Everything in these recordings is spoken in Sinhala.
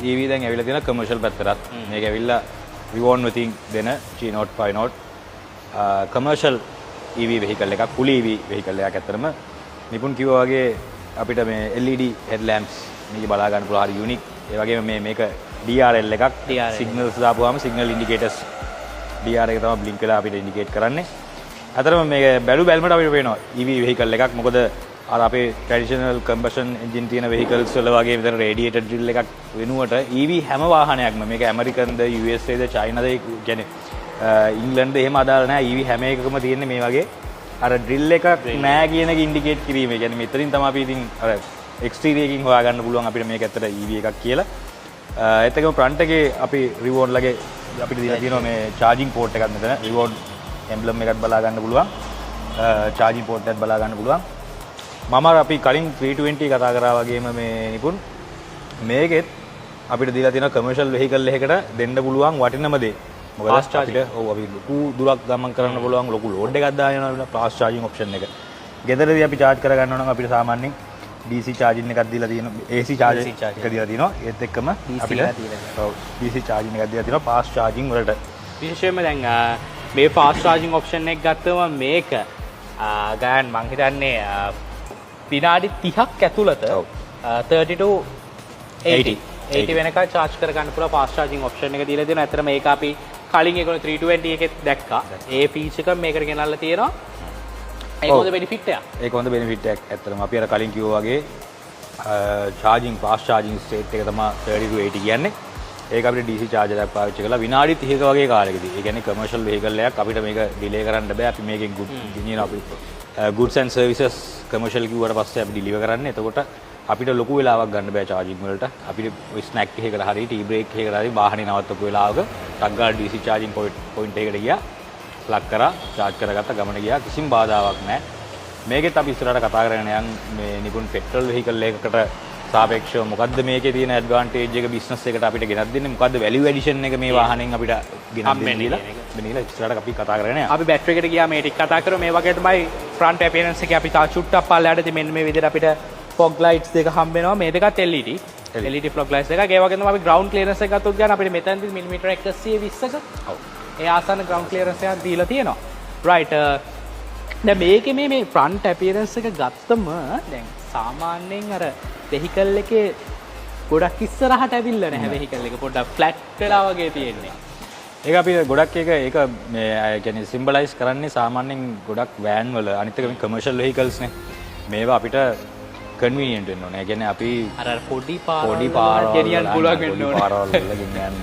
EV දැන් ඇවිල්ලා තියෙන කමර්ෂල් පැත්තට. මේක ඇවිල්ලා Rivon වතින් දෙන G0 5 කමර්ෂල් EV vehicle එකක් fully EV vehicle එකක් ඇත්තරම නිපුන් කිව්වා වගේ අපිට මේ LED headlamps මේක බලා ගන්න පුළුවන් හරි යුනික්. ඒ වගේම මේක DRL එකක්. signals දාපුවාම signal indicators DR එක තමයි blink වෙලා අපිට indicate කරන්නේ. අතරම මේක බැලුමට අපිට පේනවා EV vehicle එකක්. මොකද අර අපේ traditional combustion engine තියෙන vehicles වල වගේ විතර radiator drill එකක් වෙනුවට EV හැම වාහනයක්ම මේක ඇමරිකන්ද USA ද චයිනාද කියන්නේ ඉංග්ලන්ඩ් එහෙම අදාළ නැහැ. EV හැම එකකම තියෙන්නේ මේ වගේ අර drill එකක් නෑ කියන එක indicate කිරීම. කියන්නේ මෙතනින් තමයි අපි ඉතින් අර exterior එකකින් හොයාගන්න පුළුවන් අපිට මේක ඇත්තට EV එකක් කියලා. ඒත් එකම front එකේ අපි Rivon ලගේ අපිට දීලා තියෙනවා මේ charging port එකක් මෙතන. Rivon emblem එකත් බලා ගන්න පුළුවන්. charging port එකත් බලා ගන්න පුළුවන්. මම අපි කලින් 320 කතා කරා වගේම මේ නිපුන් මේකෙත් අපිට දීලා තියෙන කමර්ෂල් වෙහිකල් එකකට දෙන්න පුළුවන් වටිනම දේ. මොකද අපිට ඔව් අපි ලොකු දුරක් ගමන් කරන්න පුළුවන් ලොකු ලෝඩ් එකක් දාගෙන යනවා ෆාස්ට් charging option එක. ගෙදරදී අපි charge කර ගන්නවා නම් අපිට සාමාන්‍යයෙන් DC charging එකක් දීලා තියෙනවා AC charger එක දීලා තියෙනවා. ඒත් එක්කම අපිට ඔව් DC charging එකක් දීලා තියෙනවා fast charging වලට. විශේෂයෙන්ම දැන් මේ fast charging option එක ගත්තම මේක ගායන් මං හිතන්නේ විනාඩි 30ක් ඇතුළත 30 to 80 වෙනකල් charge කර ගන්න පුළුවන් fast charging option එක දීලා දෙනවා. ඇත්තට මේක අපි කලින් ඒගොල්ලෝ 320 එකෙත් දැක්කා. ඒ feature එක මේකට ගෙනල්ලා තියෙනවා. ඒක හොඳ benefit එකක්. ඒක හොඳ benefit එකක්. ඇත්තටම අපි අර කලින් කිව්වා වගේ charging fast charging state එක තමයි 30 to 80 කියන්නේ. ඒක අපිට DC charger එකක් පාවිච්චි කරලා විනාඩි 30ක වගේ කාලෙකදී. ඒ කියන්නේ commercial vehicle එකක් අපිට මේක delay කරන්න බෑ. අපි මේකෙන් ගෙනියන අපි goods and services commercial කිව්වට පස්සේ අපි deliver කරන්නේ. එතකොට අපිට ලොකු වෙලාවක් ගන්න බෑ charging වලට. අපිට snack එකකට හරි tea break එකකට හරි වාහනේ නවත්තපු වෙලාවක ටක් ගාලා DC charging point එකකට ගියා. ප්ලග් කරා charge කරගත්ත ගමන ගියා. කිසිම බාධාවක් නැහැ. මේකෙත් අපි ඉස්සරහට කතා කරගෙන යන් මේ නිකුන් petrol vehicle එකකට සාපේක්ෂව මොකද්ද මේකේ තියෙන ඇඩ්වාන්ටේජ් එක බිස්නස් එකට අපිට ගෙනත් දෙන්නේ මොකද්ද වැලියු ඇඩිෂන් එක මේ වාහනෙන් අපිට ගෙනත් දෙන්නේ කියලා ඉස්සරහට අපි කතා කරගෙන යනවා. අපි බැටරි එකට ගියා මේ ටික කතා කරමු. මේ වගේ තමයි ෆ්‍රන්ට් අපියරන්ස් එකේ අපි තා චුට්ටක් පල්ලෙහාට මෙන්න මේ විදිහට අපිට fog lights දෙක හම්බ වෙනවා. මේ දෙකත් LED fog lights එකක්. ඒ වගේම අපි ground clearance එක ගත්තොත් ගන්න අපිට මෙතනදී මිලිමීටර 120ක ඔව් ඒ ආසන්න ground clearance එකක් දීලා තියෙනවා. right දැන් මේකේ මේ front appearance එක ගත්තම දැන් සාමාන්‍යයෙන් අර vehicle එකේ ගොඩක් ඉස්සරහට ඇවිල්ලා නැහැ vehicle එක පොඩ්ඩක් flat වෙලා වගේ තියෙන්නේ. ඒක අපි ගොඩක් ඒක මේ කියන්නේ symbolize කරන්නේ සාමාන්‍යයෙන් ගොඩක් van වල අනිත් එක මේ commercial vehicles නේ. මේවා අපිට convenient වෙන්න ඕනේ. ඒ කියන්නේ අපි අර පොඩි පාරවල් ගෙනියන්න පුළුවන් වෙන්න ඕනේ. පාරවල් වල ගෙනියන්න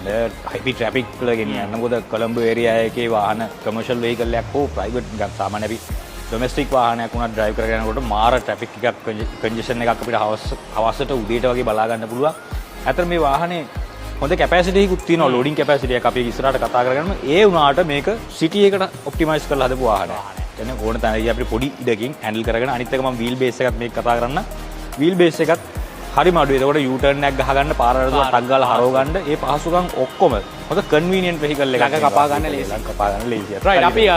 heavy traffic වල ගෙනියන්න. මොකද කොළඹ area එකේ වාහන commercial vehicle එකක් හෝ private එකක් සාමාන්‍ය අපි ඩොමෙස්ටික් වාහනයක් උනත් ඩ්‍රයිව් කරගෙන යනකොට මාර ට්‍රැෆික් එකක් කන්ජෙෂන් එකක් අපිට හවසට උදේට වගේ බලා ගන්න පුළුවන්. ඇත්තට මේ වාහනේ හොඳ කැපැසිටි එකකුත් තියෙනවා ලෝඩින් කැපැසිටි එකක් අපි ඉස්සරහට කතා කරගන්න. ඒ වුණාට මේක සිටි එකට ඔප්ටිමයිස් කරලා හදපු වාහනයක්. එතන ඕන තැනදී අපිට පොඩි ඉඩකින් හැන්ඩල් කරගෙන අනිත් එක මම වීල් බේස් එකත් මේක කතා කරන්න. වීල් බේස් එකත් හරිම අඩුයි. ඒකට යූ ටර්න් එකක් ගහගන්න පාරවල ටක් ගාලා හරව ගන්න ඒ පහසුකම් ඔක්කොම හොඳ කන්වීනියන්ට් වෙහිකල් එකක්. කපා ගන්න ලේසියි. රයිට් අපි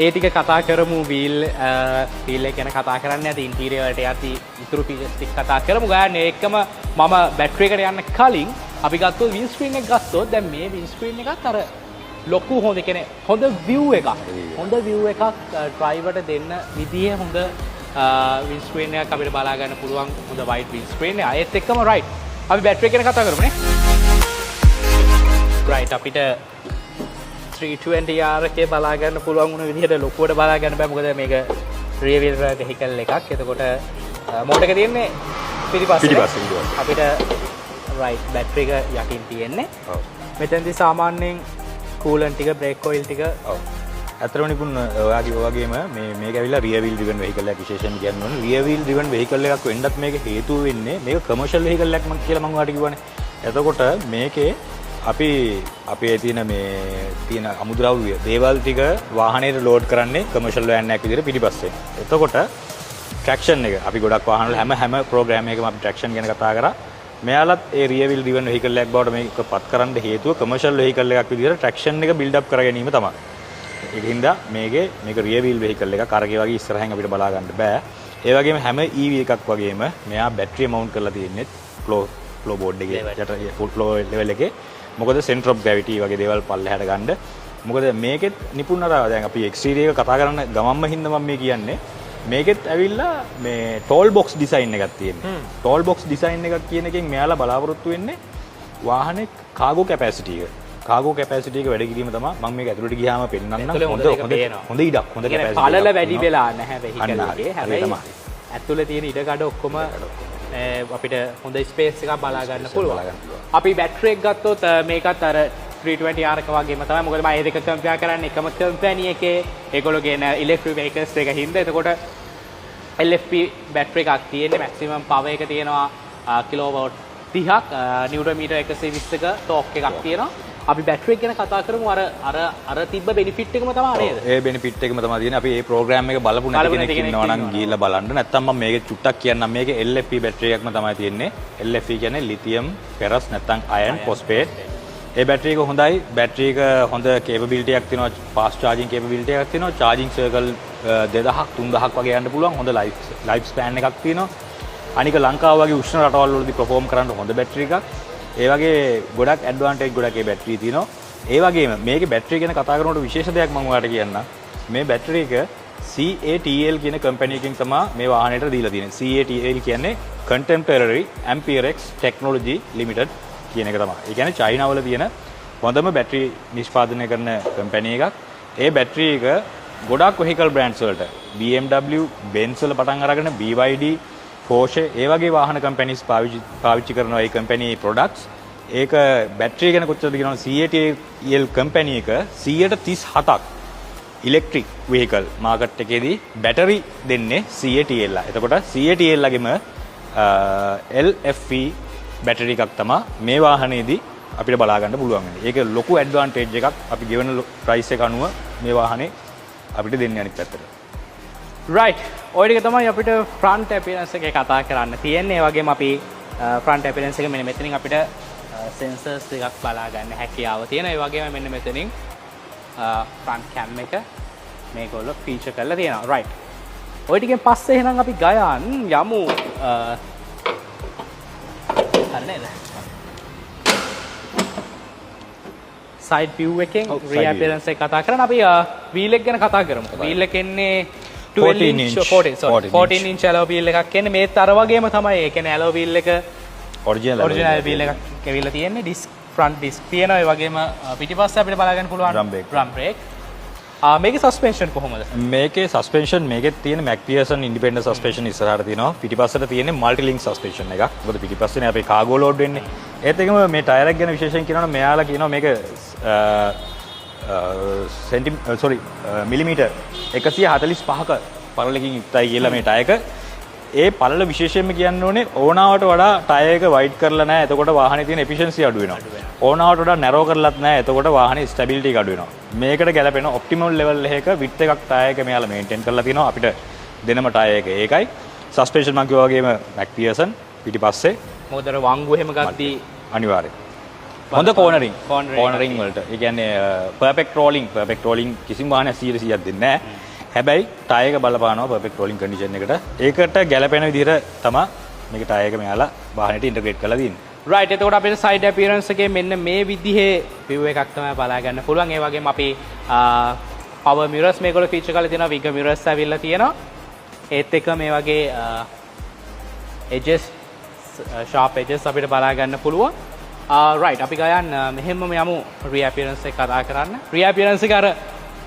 ඒ ටික කතා කරමු වීල් එක ගැන කතා කරන්න ඇති ඉන්ටීරියර් වලට යති ඉතුරු ෆීචර්ස් ටික කතා කරමු. ගායන් ඒකම මම බැටරි එකට යන්න කලින් අපි ගත්තොත් වීල් ස්ක්‍රීන් එක ගත්තොත් දැන් මේ වීල් ස්ක්‍රීන් එකත් අර ලොකු හොඳ කියන්නේ හොඳ view එකක්. හොඳ view එකක් ඩ්‍රයිවර්ට දෙන්න විදිහේ හොඳ වීල් ස්ක්‍රීන් එකක් අපිට බලා ගන්න පුළුවන් හොඳ වයිඩ් වීල් ස්ක්‍රීන් එක. ඒත් එක්කම රයිට් අපි බැටරි එක ගැන කතා කරමු නේ. රයිට් අපිට 320R එකේ බලා ගන්න පුළුවන් වුණ විදිහට ලොකුවට බලා ගන්න බෑ. මොකද මේක rear wheel vehicle එකක්. එතකොට මෝටර් එක තියෙන්නේ පිටිපස්සේ. අපිට right බැටරි එක යටින් තියෙන්නේ. ඔව්. මෙතෙන්දී සාමාන්‍යයෙන් coolant ටික brake oil ටික ඔව්. අතරම නිකුන් ඔයාගේ වගේම මේක ඇවිල්ලා rear wheel driven vehicle එකක් විශේෂයෙන් කියන්න ඕනේ. rear wheel driven vehicle එකක් වෙන්නත් මේක හේතුව වෙන්නේ මේක commercial vehicle එකක් කියලා මම ඔයාලට කිව්වනේ. එතකොට මේකේ අපි අපේ තියෙන අමුද්‍රව්‍ය දේවල් ටික වාහනේට ලෝඩ් කරන්නේ කමර්ෂල් වෑන් එකක් විදිහට පිටිපස්සේ. එතකොට ට්‍රැක්ෂන් එක අපි ගොඩක් වාහන වල හැම ප්‍රෝග්‍රෑම් එකකම අපි ට්‍රැක්ෂන් ගැන කතා කරා. මෙයාලත් ඒ rear wheel driven vehicle එකක් බවට මේකපත් කරන්න හේතුව කමර්ෂල් vehicle එකක් විදිහට ට්‍රැක්ෂන් එක බිල්ඩ් අප් කර ගැනීම තමයි. ඒකින්ද මේක rear wheel vehicle එකක් අරගේ වගේ ඉස්සරහින් අපිට බලා ගන්න බෑ. ඒ වගේම හැම EV එකක් වගේම මෙයා බැටරිය මවුන්ට් කරලා තියෙන්නේ ෆ්ලෝ බෝඩ් එකේ යට ෆුල් ෆ්ලෝ ලෙවල් එකේ මොකද සෙන්ටර් ඔෆ් ග්‍රැවිටි වගේ දේවල් පල්ලෙහාට ගන්න මොකද මේකෙත් නිපුණ අර දැන් අපි එක්ස්ටීරියර් එක කතා කරන ගමම්ම හින්දා මම මේ කියන්නේ මේකෙත් ඇවිල්ලා මේ ටෝල් බොක්ස් ඩිසයින් එකක් තියෙනවා ටෝල් බොක්ස් ඩිසයින් එකක් කියන එකෙන් මෙයාලා බලාපොරොත්තු වෙන්නේ වාහනේ කාගෝ කැපැසිටි එක කාගෝ කැපැසිටි එක වැඩි කිරීම තමයි මම මේක ඇතුළට ගියාම පෙන්නන්නම් හොඳ ඉඩක් හොඳ කැපැසිටි පළල වැඩි වෙලා නැහැ වෙහිකල් එකේ හැබැයි ඇතුළේ තියෙන ඉඩකඩ ඔක්කොම අපිට හොඳ ස්පේස් එකක් බලා ගන්න පුළුවන් අපි බැටරි එක ගත්තොත් මේකත් අර 320 ආරක වගේම තමයි මොකද මම ඒ දෙක කම්පෙයාර් කරන්නේ එකම කම්පැනි එකේ ඒගොල්ලෝ කියන ඉලෙක්ට්‍රික් වෙහිකල්ස් එක හින්දා එතකොට LFP බැටරි එකක් තියෙන්නේ මැක්සිමම් පවර් එක තියෙනවා කිලෝවොට් 30ක් නිව්ටන් මීටර් 120ක ටෝක් එකක් තියෙනවා අපි බැටරි එක ගැන කතා කරමු අර තිබ්බ බෙනිෆිට් එකම තමයි නේද ඒ බෙනිෆිට් එකම තමයි තියෙන්නේ අපි මේ ප්‍රෝග්‍රෑම් එක බලපු නැති කෙනෙක් ඉන්නවා නම් ගිහිල්ලා බලන්න නැත්නම් මම මේකේ චුට්ටක් කියන්නම් මේකේ LFP බැටරි එකක්ම තමයි තියෙන්නේ LFP කියන්නේ ලිතියම් ෆෙරස් නැත්නම් අයන් ෆොස්ෆේට් ඒ බැටරි එක හොඳයි බැටරි එක හොඳ කේපබිලිටි එකක් තියෙනවා ෆාස්ට් චාර්ජින් කේපබිලිටි එකක් තියෙනවා චාර්ජින් සර්කල් 2000ක් 3000ක් වගේ යන්න පුළුවන් හොඳ ලයිෆ් ස්පෑන් එකක් තියෙනවා අනික ලංකාව වගේ උෂ්ණ රටවල් වලදී perform කරන්න හොඳ බැටරි එකක් ඒ වගේ ගොඩක් ඇඩ්වාන්ටේජ් ගොඩක් ඒ බැටරි තියෙනවා ඒ වගේම මේකේ බැටරි ගැන කතා කරනකොට විශේෂ දෙයක් මම ඔයාලට කියන්නම් මේ බැටරි එක CATL කියන කම්පැනි එකකින් තමයි මේ වාහනේට දීලා තියෙන්නේ CATL කියන්නේ Contemporary Amperex Technology Limited කියන එක තමයි. ඒ කියන්නේ චයිනාවල තියෙන හොඳම බැටරි නිෂ්පාදනය කරන කම්පැනි එකක්. ඒ බැටරි එක ගොඩක් වෙහිකල් බ්‍රෑන්ඩ්ස් වලට BMW, Benz වල පටන් අරගෙන BYD, Porsche ඒ වගේ වාහන කම්පැනිස් පාවිච්චි කරනවා ඒ කම්පැනි ප්‍රොඩක්ට්ස්. ඒක බැටරි ගැන කොච්චරද කියනවනම් CATL කම්පැනි එක 137ක් ඉලෙක්ට්‍රික් වෙහිකල් මාකට් එකේදී බැටරි දෙන්නේ CATL ලා. එතකොට CATL ලගෙම LFP බැටරි එකක් තමයි මේ වාහනේදී අපිට බලා ගන්න පුළුවන් වෙන්නේ. ඒක ලොකු ඇඩ්වාන්ටේජ් එකක් අපි ගෙවන ප්‍රයිස් එක අනුව මේ වාහනේ අපිට දෙන්නේ අනිත් පැත්තට. රයිට්. ඔය ටික තමයි අපිට ෆ්‍රන්ට් අපියරන්ස් එකේ කතා කරන්න තියෙන්නේ. ඒ වගේම අපි ෆ්‍රන්ට් අපියරන්ස් එක මෙන්න මෙතනින් අපිට සෙන්සර්ස් ටිකක් බලා ගන්න හැකියාව තියෙනවා. ඒ වගේම මෙන්න මෙතනින් ෆ්‍රන්ට් කැම් එක මේගොල්ලෝ ෆීචර් කරලා තියෙනවා. රයිට්. ඔය ටිකෙන් පස්සේ එහෙනම් අපි ගයන් යමු හරිනේද? සයිඩ් view එකෙන් reappearance එක කතා කරන අපි wheel එක ගැන කතා කරමු. wheel එක එන්නේ 14 inch alloy wheel එකක් එන්නේ මේත් අර වගේම තමයි. ඒ කියන්නේ alloy wheel එක original wheel එකක් ඇවිල්ලා තියෙන්නේ. disc front disc තියෙනවා. ඒ වගේම පිටිපස්සේ අපිට බලා ගන්න පුළුවන් drum brake. මේකේ suspension කොහොමද? මේකේ suspension මේකේ තියෙන McPherson independent suspension ඉස්සරහට තියෙනවා. පිටිපස්සට තියෙන්නේ multi link suspension එකක්. මොකද පිටිපස්සේනේ අපේ cargo load වෙන්නේ. ඒත් එකම මේ ටයර් එක ගැන විශේෂයෙන් කියනවා නම් මෙයාලා කියනවා මේක මිලිමීටර් 145ක පළලකින් යුක්තයි කියලා මේ ටයර් එක. ඒ පළල විශේෂයෙන්ම කියන්න ඕනේ ඕනාවට වඩා ටයර් එක වයිඩ් කරලා නැහැ. එතකොට වාහනේ තියෙන efficiency අඩු වෙනවා. ඕනාවට වඩා නැරෝ කරලත් නැහැ. එතකොට වාහනේ ස්ටැබිලිටි එක අඩු වෙනවා. මේකට ගැලපෙන ඔප්ටිමල් ලෙවල් එකක විඩ්ත් එකක් ටයර් එක මෙයාලා මේන්ටේන් කරලා තිනවා. අපිට දෙනම ටයර් එක ඒකයි. සස්පෙන්ෂන් මම කිව්වා වගේම McPherson පිටිපස්සේ මොකදර වංගු එහෙම ගත්තී අනිවාර්යයෙන්. හොඳ කෝනරින් වලට. ඒ කියන්නේ පර්ෆෙක්ට් රෝලින් කිසිම වාහනයක් 100% දෙන්නේ නැහැ. හැබැයි ටයර් එක බලපානවා පර්ෆෙක්ට් රෝලින් කන්ඩිෂන් එකට. ඒකට ගැලපෙන විදිහට තමයි මේක ටයර් එක මෙයාලා වාහනේට ඉන්ටග්‍රේට් කරලා තියෙන්නේ. රයිට්. එතකොට අපිට සයිඩ් අපියරන්ස් එකේ මෙන්න මේ විදිහේ view එකක් තමයි බලා ගන්න පුළුවන්. ඒ වගේම අපි power mirrors මේගොල්ලෝ ෆීචර් කරලා තියෙනවා. wig mirrors ඇවිල්ලා තියෙනවා. ඒත් එක මේ වගේ edges sharp edges අපිට බලා ගන්න පුළුවන්. රයිට්. අපි ගයන් මෙහෙමම යමු reappearance එක කතා කරන්න. reappearance එක අර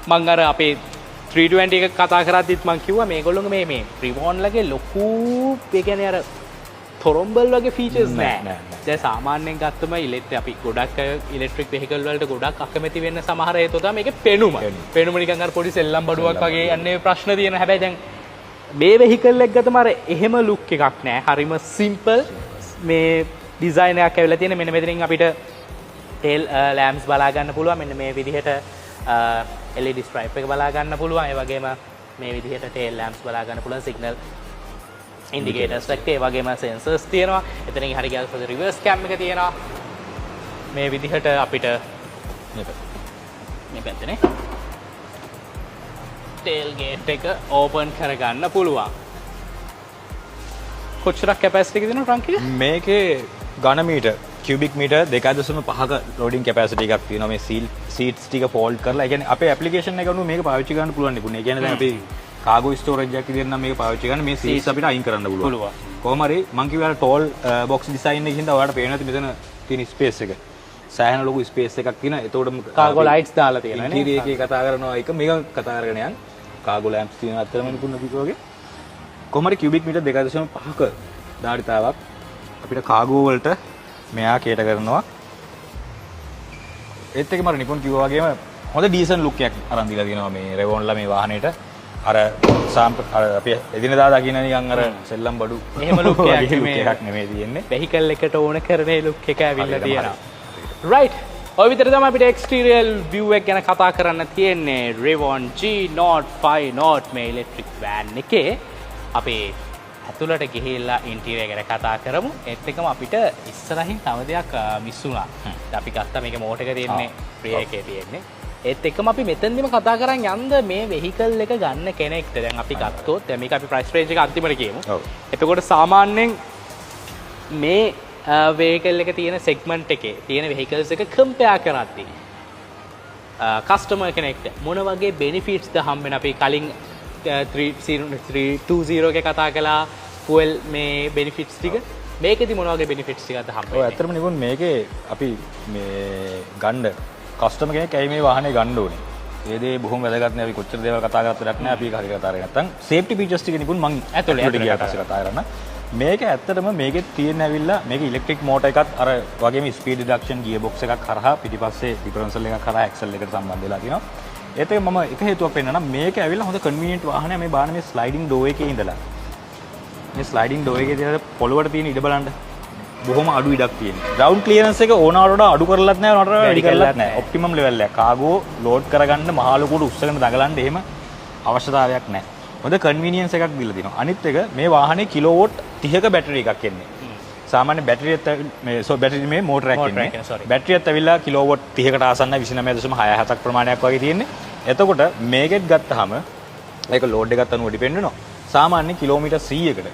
මම අර අපේ 320 එක කතා කරද්දිත් මම කිව්වා මේගොල්ලෝගේ මේ Rivon ලගේ ලොකු ඒ කියන්නේ අර තොරම්බල් වගේ ෆීචර්ස් නෑ. දැන් සාමාන්‍යයෙන් ගත්තම අපි ගොඩක් ඉලෙක්ට්‍රික් වෙහිකල් වලට ගොඩක් අකමැති වෙන්න සමහර හේතුව තමයි මේකේ පෙනුම. පෙනුම නිකන් අර පොඩි සෙල්ලම් බඩුවක් වගේ යන්නේ ප්‍රශ්න තියෙන. හැබැයි දැන් මේ වෙහිකල් එක ගත්තම අර එහෙම ලුක් එකක් නෑ. හරිම සිම්පල් මේ ඩිසයින් එකක් ඇවිල්ලා තියෙන. මෙන්න මෙතනින් අපිට ටේල් ලැම්ප්ස් බලා ගන්න පුළුවන්. මෙන්න මේ විදිහට LED stripe එක බලා ගන්න පුළුවන්. ඒ වගේම මේ විදිහට tail lamps බලා ගන්න පුළුවන්. signal indicators එකක් ඒ වගේම sensors තියෙනවා. එතනින් හරි ගියාට පස්සේ reverse cam එක තියෙනවා. මේ විදිහට අපිට මේ පැත්තේ tail gate එක open කරගන්න පුළුවන්. කොච්චරක් capacity එක දෙනවද ට්‍රංක් එක? මේකේ ඝන මීටර් කියුබික් මීටර් 2.5ක ලෝඩින් කැපැසිටි එකක් තියෙනවා මේ සීට්ස් ටික ෆෝල්ඩ් කරලා. ඒ කියන්නේ අපේ ඇප්ලිකේෂන් එක අනුව මේක පාවිච්චි කරන්න පුළුවන් නිකුනේ. ඒ කියන්නේ දැන් අපි කාගෝ ස්ටෝරේජ් එකක් විදිහට නම් මේක පාවිච්චි කරන්න මේ සීට්ස් අපිට අයින් කරන්න පුළුවන්. කොහොම හරි මම කිව්වා ටෝල් බොක්ස් ඩිසයින් එකකින් හින්දා ඔයාලට පේනවා මෙතන තියෙන ස්පේස් එක. සෑහෙන ලොකු ස්පේස් එකක් තියෙනවා. එතකොට කාගෝ ලයිට්ස් දාලා තියෙනවා නේ. ඉන්ටීරියර් එකේ කතා කරනවා එක මේක කතා කරගෙන යන්. කාගෝ ලැම්ප්ස් තියෙනවා අතරම නිකුන්න කිව්වා වගේ. කොහොම හරි කියුබික් මීටර් 2.5ක ධාරිතාවක් අපිට කාගෝ වලට මෙයා කේට කරනවා. ඒත් එකම අර නිපුන් කිව්වා වගේම හොඳ ඩීසන්ට් ලුක් එකක් අරන් දීලා තියෙනවා මේ රෙවොන්ලා මේ වාහනේට. අර අපි එදිනදා දකින්න නිකන් අර සෙල්ලම් බඩු එහෙම ලුක් එකක් නෙමෙයි තියෙන්නේ. වෙහිකල් එකට ඕන කරන ලුක් එක ඇවිල්ලා තියෙනවා. රයිට්. ඔය විතර තමයි අපිට එක්ස්ටීරියර් view එක ගැන කතා කරන්න තියෙන්නේ. Revon G05 Note මේ ඉලෙක්ට්‍රික් වෑන් එකේ අපි ඇතුළට ගිහිල්ලා ඉන්ටීරියර් ගැන කතා කරමු. ඒත් එක්කම අපිට ඉස්සරහින් තව දෙයක් මිස් වුණා. අපි ගත්තා මේක මෝටර් එක තියෙන්නේ රියර් එකේ තියෙන්නේ. ඒත් එක්කම අපි මෙතනදිම කතා කරන් යන්න මේ වෙහිකල් එක ගන්න කෙනෙක්ට දැන් අපි ගත්තොත් දැන් මේක අපි ප්‍රයිස් රේන්ජ් එක අන්තිමට කියමු. එතකොට සාමාන්‍යයෙන් මේ වෙහිකල් එක තියෙන සෙග්මන්ට් එකේ තියෙන වෙහිකල්ස් එක කම්පෙයාර් කරද්දී කස්ටමර් කෙනෙක්ට මොන වගේ බෙනිෆිට්ස් ද හම්බෙන අපි කලින් 320 එක කතා කළා ෆුවල් මේ බෙනිෆිට්ස් ටික මේකෙදි මොන වගේ බෙනිෆිට්ස් ටිකක්ද හම්බෙන්නේ? ඔව් ඇත්තටම නිකුන් මේකේ අපි මේ ගන්න කස්ටමර් කෙනෙක් ඇයි මේ වාහනේ ගන්න ඕනේ? ඒ දේ බොහොම වැදගත් නේ. අපි කොච්චර දේවල් කතා කරත් නැහැ. අපි ඒක හරියට කතා කරේ නැත්නම් සේෆ්ටි ෆීචර්ස් ටික නිකුන් මම ඇතුළේ ගියා පස්සේ කතා කරන්න. මේක ඇත්තටම මේකේ තියෙන ඇවිල්ලා මේක ඉලෙක්ට්‍රික් මෝටර් එකත් අර වගේම ස්පීඩ් රිඩක්ෂන් ගියර් බොක්ස් එකක් කරහා පිටිපස්සේ ඩිෆරන්ෂල් එකක් කරහා ඇක්සල් එකට සම්බන්ධ වෙලා තියෙනවා. ඒත් එක මම එක හේතුවක් පෙන්නනම් මේක ඇවිල්ලා හොඳ කන්වීනියන්ට් වාහනයක් මේ බාන මේ ස්ලයිඩින් ඩෝ එකේ ඉඳලා. මේ ස්ලයිඩින් ඩෝ එකේ තියෙන පොළොවට තියෙන ඉඩ බලන්න. බොහොම අඩු ඉඩක් තියෙනවා. ග්‍රවුන්ඩ් ක්ලියරන්ස් එක ඕනවට වඩා අඩු කරලත් නැහැ ඕනවට වඩා වැඩි කරලත් නැහැ. ඔප්ටිමම් ලෙවල් එක. කාගෝ ලෝඩ් කරගන්න මහා ලොකුට උස්සගෙන දඟලන්න එහෙම අවශ්‍යතාවයක් නැහැ. හොඳ කන්වීනියන්ස් එකක් දීලා දෙනවා. අනිත් එක මේ වාහනේ කිලෝවොට් 30ක බැටරි එකක් එන්නේ. සාමාන්‍ය බැටරියත් බැටරි මේ මෝටර් එකක් එන්නේ. බැටරියත් ඇවිල්ලා කිලෝවොට් 30කට ආසන්න 29.67ක් ප්‍රමාණයක් වගේ තියෙන්නේ. එතකොට මේකෙත් ගත්තාම ඒක ලෝඩ් එකත් අනුව ඩිපෙන්ඩ් වෙනවා. සාමාන්‍ය කිලෝමීටර් 100කට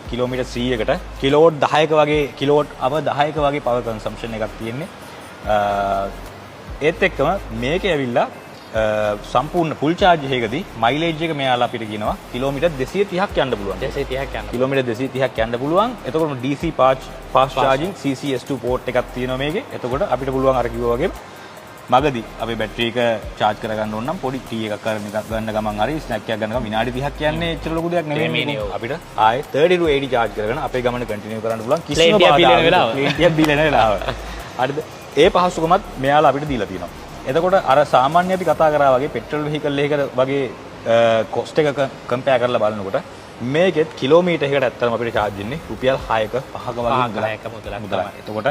කිලෝවොට් 10ක වගේ කිලෝවොට් අව 10ක වගේ පවර් කන්සම්ප්ෂන් එකක් තියෙන්නේ. ඒත් එක්කම මේකේ ඇවිල්ලා සම්පූර්ණ ෆුල් චාර්ජ් එකකදී මයිලේජ් එක මෙයාලා අපිට කියනවා කිලෝමීටර් 230ක් යන්න පුළුවන්. 230ක් යන්න. කිලෝමීටර් 230ක් යන්න පුළුවන්. එතකොට DC fast charging CCS2 port එකක් තියෙනවා මේකේ. එතකොට අපිට පුළුවන් අර කිව්වා වගේම මගදී අපි බැටරි එක charge කරගන්න ඕන නම් පොඩි ටී එකක් කරන එකක් ගන්න ගමන් හරි ස්නැක් එකක් ගන්න ගමන් විනාඩි 30ක් කියන්නේ එච්චර ලොකු දෙයක් නෙමෙයි. අපිට ආයේ 30 to 80 charge කරගෙන අපේ ගමන කන්ටිනියු කරන්න පුළුවන් කිසිම බාධාවක් බිලෙන වෙලාව. හරිද? ඒ පහසුකමත් මෙයාලා අපිට දීලා තියෙනවා. එතකොට අර සාමාන්‍ය අපි කතා කරා වගේ පෙට්‍රල් වෙහිකල් එකකට වගේ කොස්ට් එක කම්පෙයාර් කරලා බලනකොට මේකෙත් කිලෝමීටර් එකකට ඇත්තටම අපිට charge දෙන්නේ රුපියල් 6ක 5ක වගේ මුදලක්. එතකොට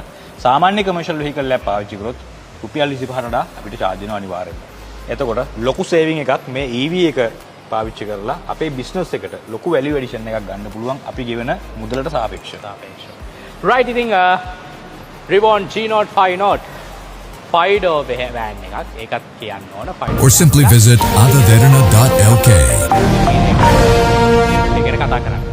සාමාන්‍ය කමර්ෂල් වෙහිකල් එකක් පාවිච්චි කරොත් රුපියල් 25කට වඩා අපිට charge වෙනවා අනිවාර්යයෙන්ම. එතකොට ලොකු සේවිං එකක් මේ EV එක පාවිච්චි කරලා අපේ බිස්නස් එකට ලොකු වැලියු ඇඩිෂන් එකක් ගන්න පුළුවන් අපි ගෙවන මුදලට සාපේක්ෂව. right ඉතින් Revon G05 Note 5 door van එකක් ඒකත් කියන්න ඕන 5 or simply visit adaderana.lk ඒක කතා කරන්න